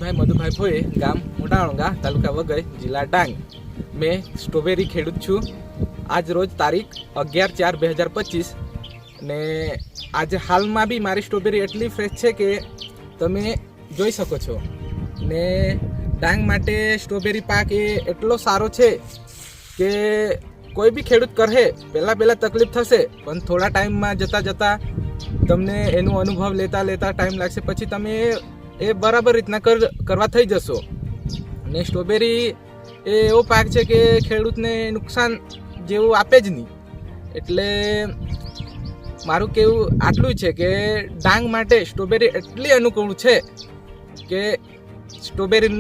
ભાઈ મધુભાઈ ભોઈ, ગામ મોટાણોંગા, તાલુકા વઘઈ, જિલ્લા ડાંગ. મેં સ્ટ્રોબેરી ખેડૂત છું. આજ રોજ તારીખ 11/4/2025 ને આજે હાલમાં બી મારી સ્ટ્રોબેરી એટલી ફ્રેશ છે કે તમે જોઈ શકો છો. ને ડાંગ માટે સ્ટ્રોબેરી પાક એ એટલો સારો છે કે કોઈ બી ખેડૂત કરે પહેલાં તકલીફ થશે, પણ થોડા ટાઈમમાં જતાં તમને એનો અનુભવ લેતા ટાઈમ લાગશે. પછી તમે એ બરાબર રીતના કરવા થઈ જશો. ને સ્ટ્રોબેરી એ એવો પાક છે કે ખેડૂતને નુકસાન જેવું આપે જ નહીં. એટલે મારું કહેવું આટલું છે કે ડાંગ માટે સ્ટ્રોબેરી એટલી અનુકૂળ છે કે સ્ટ્રોબેરી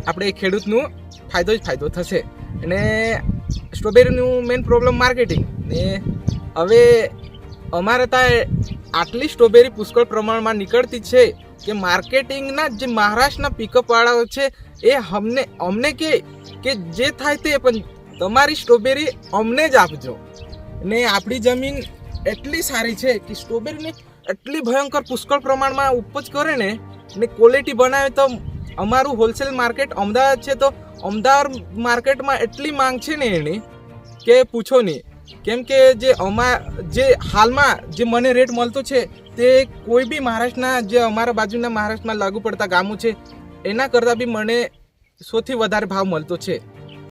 આપણે ખેડૂતનું ફાયદો થશે. અને સ્ટ્રોબેરીનું મેઇન પ્રોબ્લેમ માર્કેટિંગ. ને હવે અમારે ત્યાં આટલી સ્ટ્રોબેરી પુષ્કળ પ્રમાણમાં નીકળતી છે કે માર્કેટિંગના જે મહારાષ્ટ્રના પિકઅપવાળાઓ છે એ અમને કે જે થાય તે, પણ તમારી સ્ટ્રોબેરી અમને જ આપજો. ને આપણી જમીન એટલી સારી છે કે સ્ટ્રોબેરીને એટલી ભયંકર પુષ્કળ પ્રમાણમાં ઉપજ કરે ને ક્વોલિટી બનાવે. તો અમારું હોલસેલ માર્કેટ અમદાવાદ છે, તો અમદાવાદ માર્કેટમાં એટલી માંગ છે ને એની કે પૂછો નહીં. કેમ કે જે હાલમાં જે મને રેટ મળતો છે તે કોઈ બી મહારાષ્ટ્રના જે અમારા બાજુના મહારાષ્ટ્રમાં લાગુ પડતા ગામો છે એના કરતાં બી મને સૌથી વધારે ભાવ મળતો છે.